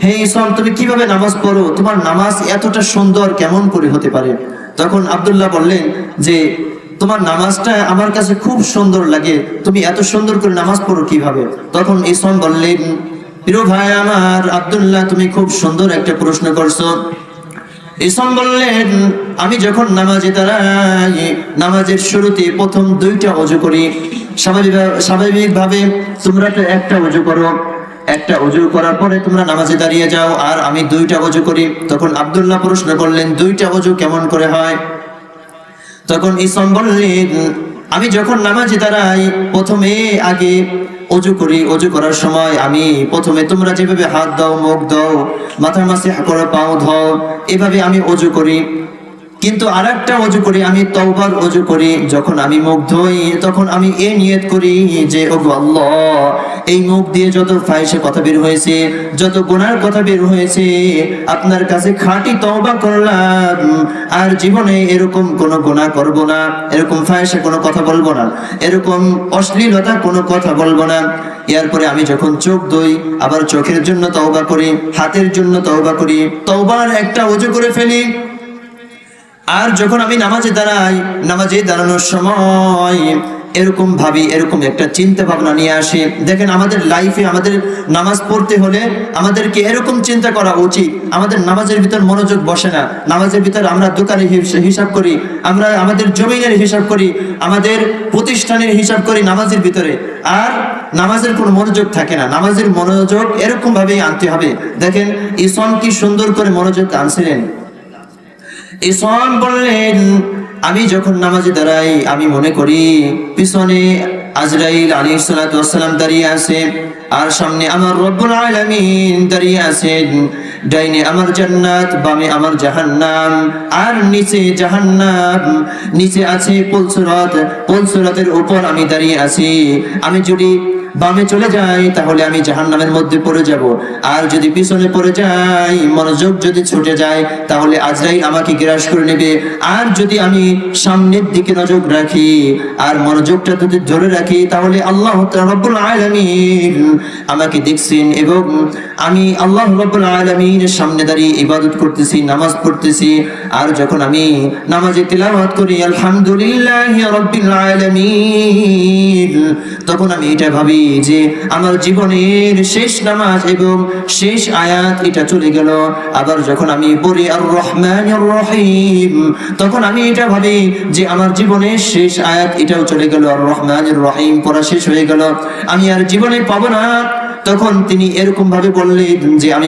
হে ইসলাম, তুমি কিভাবে নামাজ পড়ো? তোমার নামাজ এতটা সুন্দর কেমন করে হতে পারে? তখন আব্দুল্লাহ বললেন যে তোমার নামাজটা আমার কাছে খুব সুন্দর লাগে, তুমি এত সুন্দর করে নামাজ পড়ো কিভাবে? তখন ইসলাম বললেন, প্রিয় ভাই আমার আব্দুল্লাহ, তুমি খুব সুন্দর একটা প্রশ্ন করছো। ইসলাম বললেন, আমি যখন নামাজে দাঁড়াই, নামাজের শুরুতে প্রথম 2টা ওযু করি। স্বাভাবিকভাবে তোমরা তো একটা ওযু করো, একটা ওযু করার পরে তোমরা নামাজে দাঁড়িয়ে যাও, আর আমি 2টা ওযু করি। তখন আব্দুল্লাহ প্রশ্ন করলেন, 2টা ওযু কেমন করে হয়? তখন ইসলাম বললেন, আমি যখন নামাজে দাঁড়াই প্রথমে আগে ওযু করি। ওযু করার সময় আমি প্রথমে তোমরা যেভাবে হাত দাও, মুখ দাও, মাথার মাসে করো, পাও ধোও, এভাবে আমি ওযু করি। কিন্তু আরেকটা ওযু করি, আমি তওবার ওযু করি। যখন আমি মুখ ধুই তখন আমি এই নিয়ত করি যে ওগো আল্লাহ, এই মুখ দিয়ে যত ফাহিশা কথা বের হয়েছে, যত গুনার কথা বের হয়েছে, আপনার কাছে খাঁটি তওবা করলাম, আর জীবনে এরকম কোনো গুনাহ করব না, এরকম ফাহিশা কোনো কথা বলবো না, এরকম অশ্লীলতা কোনো কথা বলবো না। এরপরে আমি যখন চোখ ধুই আবার চোখের জন্য তওবা করি, হাতের জন্য তওবা করি, তওবার একটা ওযু করে ফেলি। আর যখন আমি নামাজে দাঁড়াই, নামাজে দাঁড়ানোর সময় এরকম ভাবি, এরকম একটা চিন্তা ভাবনা নিয়ে আসি। দেখেন, আমাদের লাইফে আমাদের নামাজ পড়তে হলে আমাদেরকে এরকম চিন্তা করা উচিত। আমাদের নামাজের ভিতর মনোযোগ বসে না। নামাজের ভিতর আমরা দোকানের হিসাব করি, আমরা আমাদের জমিনের হিসাব করি, আমাদের প্রতিষ্ঠানের হিসাব করি নামাজের ভিতরে, আর নামাজের কোনো মনোযোগ থাকে না। নামাজের মনোযোগ এরকম ভাবেই আনতে হবে। দেখেন ইসলাম কি সুন্দর করে মনোযোগ আনছিলেন। ইসলাম বললেন, আমি যখন নামাজে দাঁড়াই আমি মনে করি পিছনে আজরাইল আলাইহিস সালাতু ওয়াস সালাম দাঁড়িয়ে আছে, আর সামনে আমার রব্বুল আলামিন দাঁড়িয়ে আছেন। ডাইনে আমার জান্নাত, বামে আমার জাহান্নাম, আর নিচে জাহান্নাম, নিচে আছে পুলসিরাত, পুলসিরাতের উপর আমি দাঁড়িয়ে আছি। আমি যদি বামে চলে যাই তাহলে আমি জাহান্নামের মধ্যে পড়ে যাব, আর যদি পিছনে পড়ে যাই, মনোযোগ যদি ছুটে যায়, তাহলে আজরাইল আমাকে গ্রাস করে নেবে। আর যদি আমি সামনের দিকে নজর রাখি আর মনোযোগটা যদি ধরে রাখি, তাহলে আল্লাহ রাব্বুল আলামিন আমাকে দেখছেন, এবং আমি আল্লাহ রাব্বুল আলামিনের সামনে দাঁড়িয়ে ইবাদত করতেছি, নামাজ পড়তেছি। আর যখন আমি নামাজে তিলাওয়াত করি আলহামদুলিল্লাহি রাব্বিল আলামিন, তখন আমি এটা ভাবি যে আমার জীবনের শেষ নামাজ এবং শেষ আয়াত এটা চলে গেল। আবার যখন আমি পড়ি আর রহমানির রহিম, তখন আমি এটা ভাবি যে আমার জীবনের শেষ আয়াত এটাও চলে গেল, আর রহমানির রহিম পড়া শেষ হয়ে গেল, আমি আর জীবনে পাবো না। তখন তিনি এরকম ভাবে বললেন যে আমি